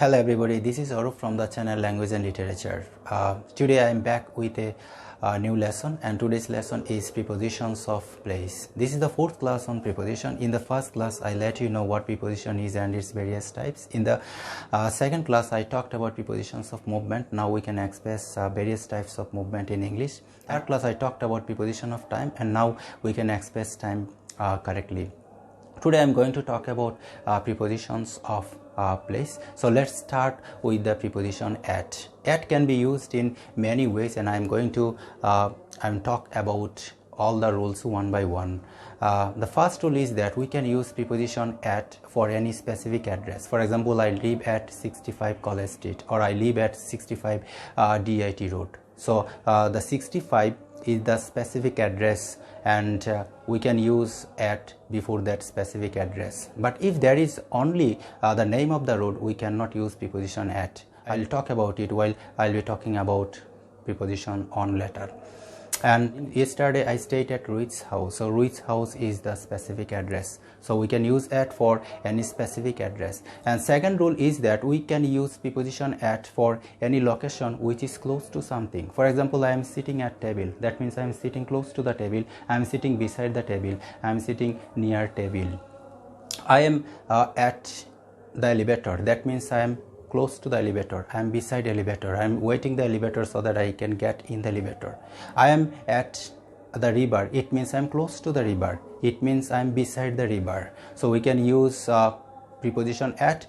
Hello everybody, this is Arup from the channel Language and Literature. Today I am back with a new lesson, and today's lesson is prepositions of place. This is the fourth class on preposition. In the first class I let you know what preposition is and its various types. In the second class I talked about prepositions of movement. Now we can express various types of movement in English. Third class I talked about preposition of time, and now we can express time correctly. Today I am going to talk about prepositions of place. So let's start with the preposition at. At can be used in many ways, and I am going to talk about all the rules one by one. The first rule is that we can use preposition at for any specific address. For example, I live at 65 College Street, or I live at 65 DIT Road. So the 65 is the specific address, and we can use at before that specific address. But if there is only the name of the road, we cannot use preposition at. I'll talk about it while I'll be talking about preposition on later. And yesterday I stayed at Ruiz's house. So Ruiz's house is the specific address, so we can use at for any specific address. And second rule is that we can use preposition at for any location which is close to something. For example, I am sitting at table. That means I am sitting close to the table. I am sitting beside the table. I am sitting near table. I am at the elevator. That means I am close to the elevator. I am beside elevator. I am waiting the elevator so that I can get in the elevator. I am at the river. It means I am close to the river. It means I am beside the river. So we can use preposition at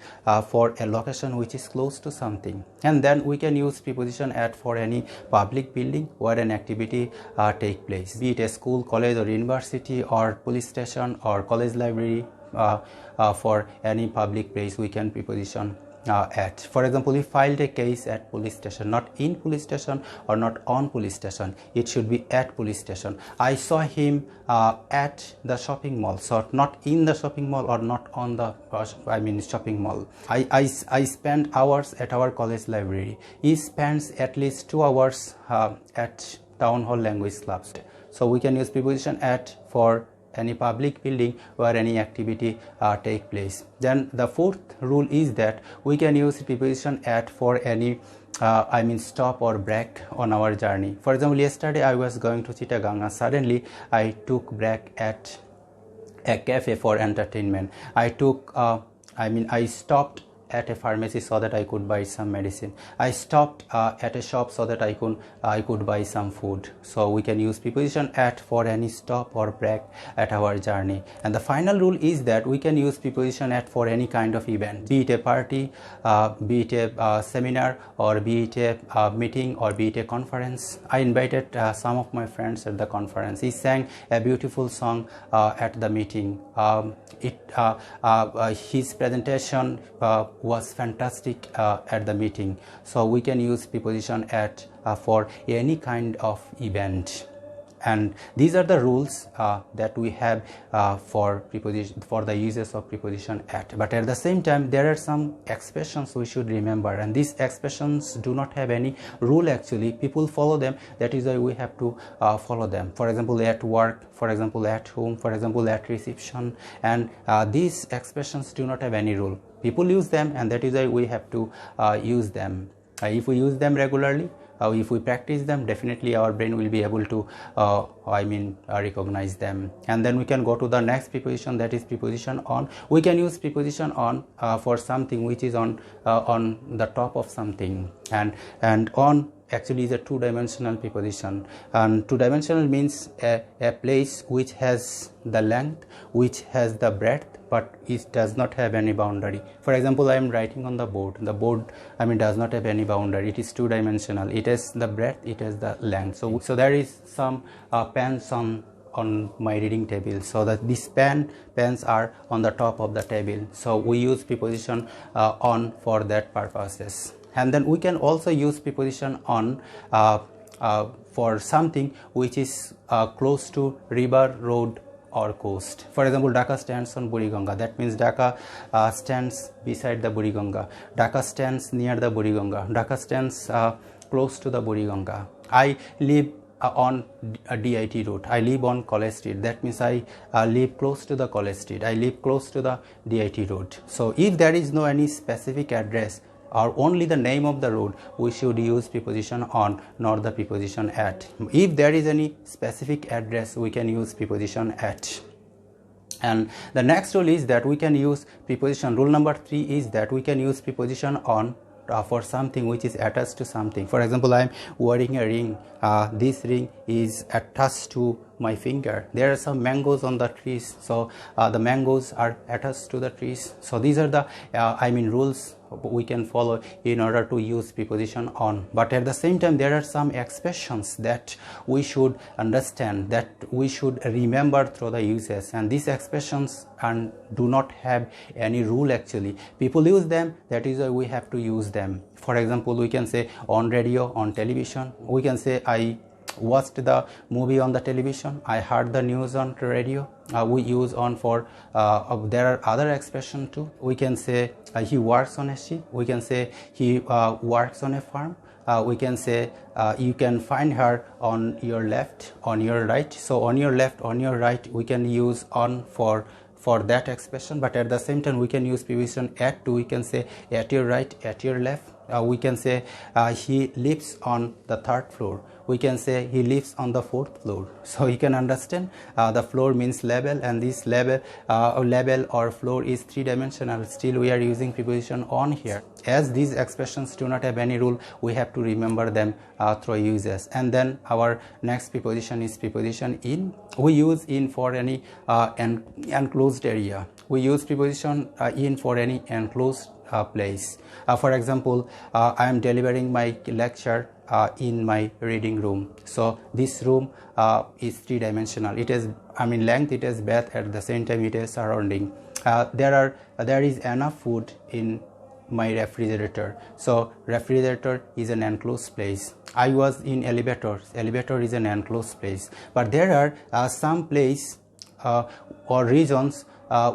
for a location which is close to something. And then we can use preposition at for any public building where an activity take place, be it a school, college or university, or police station or college library. For any public place we can preposition at. For example, we filed a case at police station, not in police station or not on police station. It should be at police station. I saw him at the shopping mall, so not in the shopping mall or not on the shopping mall. I spent hours at our college library. He spends at least 2 hours at town hall language clubs. So we can use preposition at for any public building where any activity take place. Then the fourth rule is that we can use preposition at for any stop or break on our journey. For example, yesterday I was going to Chittagong. Suddenly I took break at a cafe for entertainment. I stopped at a pharmacy so that I could buy some medicine. I stopped at a shop so that I could buy some food. So we can use preposition at for any stop or break at our journey. And the final rule is that we can use preposition at for any kind of event, be it a party, be it a seminar, or be it a meeting, or be it a conference. I invited some of my friends at the conference. He sang a beautiful song at the meeting. His presentation was fantastic at the meeting. So we can use preposition at for any kind of event. And these are the rules that we have for the uses of preposition at. But at the same time, there are some expressions we should remember, and these expressions do not have any rule actually. People follow them. That is why we have to follow them. For example, at work, for example, at home, for example, at reception. And these expressions do not have any rule. People use them, and that is why we have to use them. If we use them regularly, if we practice them, definitely our brain will be able to recognize them. And then we can go to the next preposition, that is preposition on. We can use preposition on for something which is on the top of something, and on actually is a two-dimensional preposition. And two-dimensional means a place which has the length, which has the breadth, but it does not have any boundary. For example, I am writing on the board. The board does not have any boundary. It is two-dimensional. It has the breadth, it has the length. So there is some pens on my reading table, so that these pens are on the top of the table. So we use preposition on for that purposes. And then we can also use preposition on for something which is close to river, road or coast. For example, Dhaka stands on Buriganga. That means Dhaka stands beside the Buriganga. Dhaka stands near the Buriganga. Dhaka stands close to the Buriganga. I live on a DIT road. I live on College Street. That means I live close to the College Street. I live close to the DIT road. So if there is no any specific address or only the name of the road, we should use preposition on, not the preposition at. If there is any specific address, we can use preposition at. And the next rule is that we can use preposition. Rule number 3 is that we can use preposition on for something which is attached to something. For example, I am wearing a ring. This ring is attached to my finger. There are some mangoes on the trees, so the mangoes are attached to the trees. So these are the rules we can follow in order to use preposition on. But at the same time, there are some expressions that we should understand, that we should remember through the uses, and these expressions do not have any rule. Actually, people use them, that is why we have to use them. For example, we can say on radio, on television. We can say I watched the movie on the television, I heard the news on radio. We use on for there are other expressions too. We can say he works on a ship. We can say he works on a farm. We can say you can find her on your left, on your right. So on your left, on your right, we can use on for that expression. But at the same time, we can use preposition at too. We can say at your right, at your left. We can say he lives on the 3rd floor. We can say he lives on the 4th floor. So you can understand the floor means level, and this level or floor is 3-dimensional. Still we are using preposition on here. As these expressions do not have any rule, we have to remember them through uses. And then our next preposition is preposition in. We use in for any enclosed area. We use preposition in for any enclosed place. For example, I am delivering my lecture in my reading room. So this room is 3-dimensional. It is, length, it is breadth, at the same time it is surrounding. There is enough food in my refrigerator. So refrigerator is an enclosed place. I was in elevator. Elevator is an enclosed place. But there are some place or regions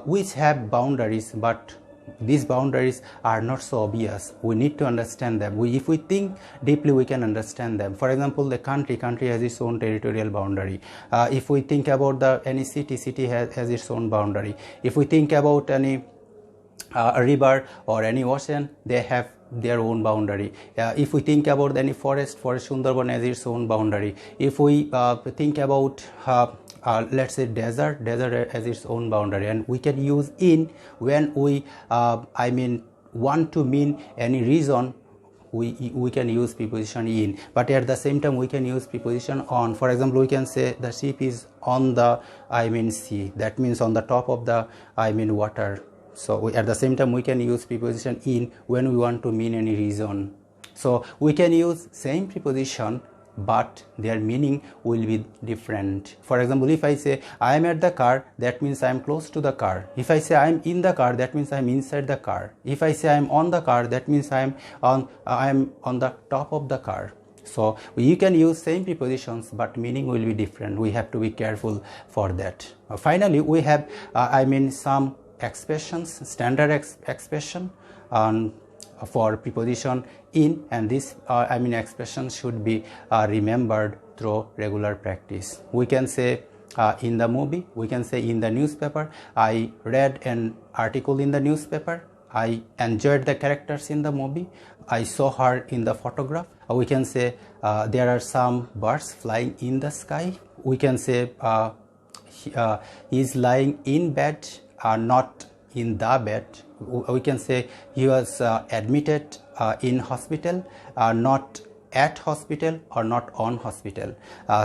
which have boundaries, but these boundaries are not so obvious. We need to understand them. If we think deeply, we can understand them. For example, the country has its own territorial boundary. If we think about any city has its own boundary. If we think about any a river or any ocean, they have their own boundary. If we think about any forest Sundarban has its own boundary. If we think about let's say desert has its own boundary. And we can use in when we want to mean any region. We can use preposition in, but at the same time we can use preposition on. For example, we can say the ship is on the sea. That means on the top of the water. So at the same time we can use preposition in when we want to mean any region. So we can use same preposition, but their meaning will be different. For example, if I say I am at the car, that means I am close to the car. If I say I am in the car, that means I am inside the car. If I say I am on the car, that means I am on the top of the car. So you can use same prepositions, but meaning will be different. We have to be careful for that. Finally, we have some expressions, standard expression for preposition in, and this expression should be remembered through regular practice. We can say in the movie, we can say in the newspaper. I read an article in the newspaper. I enjoyed the characters in the movie. I saw her in the photograph. We can say there are some birds flying in the sky. We can say he is lying in bed, not in the bed. We can say he was admitted in hospital, not at hospital or not on hospital.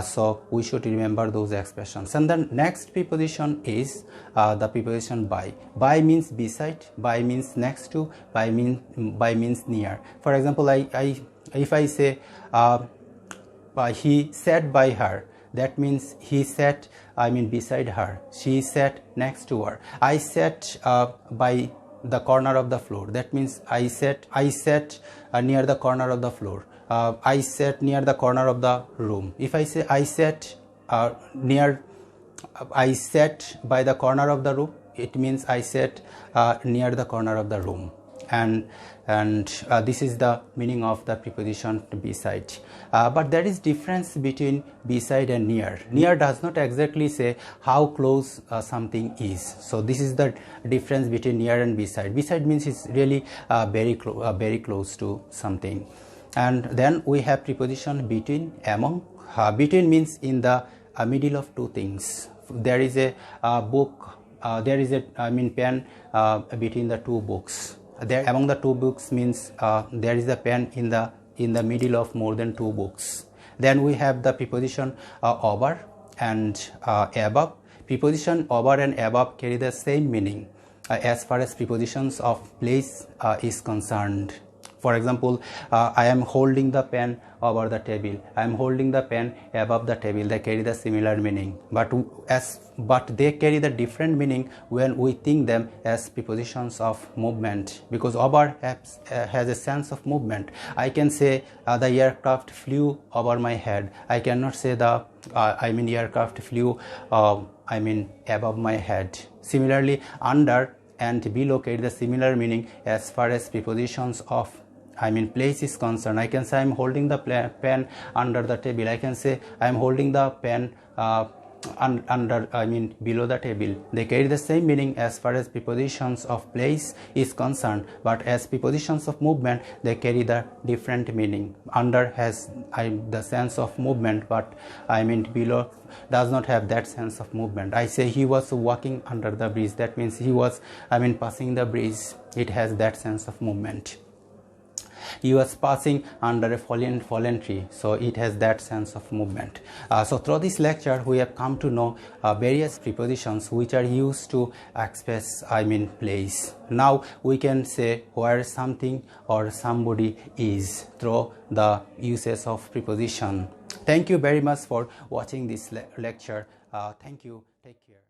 So we should remember those expressions. And then next preposition is the preposition by. By means beside, by means next to, by means near. For example, if I say he sat by her, that means he sat beside her. She sat next to her. I sat by the corner of the floor. That means I sat near the corner of the floor. I sat near the corner of the room. If I say I sat by the corner of the room, it means I sat near the corner of the room. and this is the meaning of the preposition beside. But there is difference between beside and near. Near does not exactly say how close something is. So this is the difference between near and beside. Beside means it's really very close to something. And then we have preposition between, among. Between means in the middle of two things. There is a book, there is a pen between the two books. There among the two books means there is a pen in the middle of more than two books. Then we have the preposition over and above. Preposition over and above carry the same meaning as far as prepositions of place is concerned. For example, I am holding the pen over the table. I am holding the pen above the table. They carry the similar meaning, but they carry the different meaning when we think them as prepositions of movement, because over has a sense of movement. I can say the aircraft flew over my head. I cannot say the aircraft flew above my head. Similarly, under and below carry the similar meaning as far as prepositions of place is concerned. I can say I am holding the pen under the table. I can say I am holding the pen below the table. They carry the same meaning as far as prepositions of place is concerned, but as prepositions of movement they carry the different meaning. Under has the sense of movement, but below does not have that sense of movement. I say he was walking under the bridge. That means he was passing the bridge. It has that sense of movement. He was passing under a fallen tree, so it has that sense of movement. So through this lecture we have come to know various prepositions which are used to express place. Now we can say where something or somebody is through the uses of preposition. Thank you very much for watching this lecture. Thank you. Take care.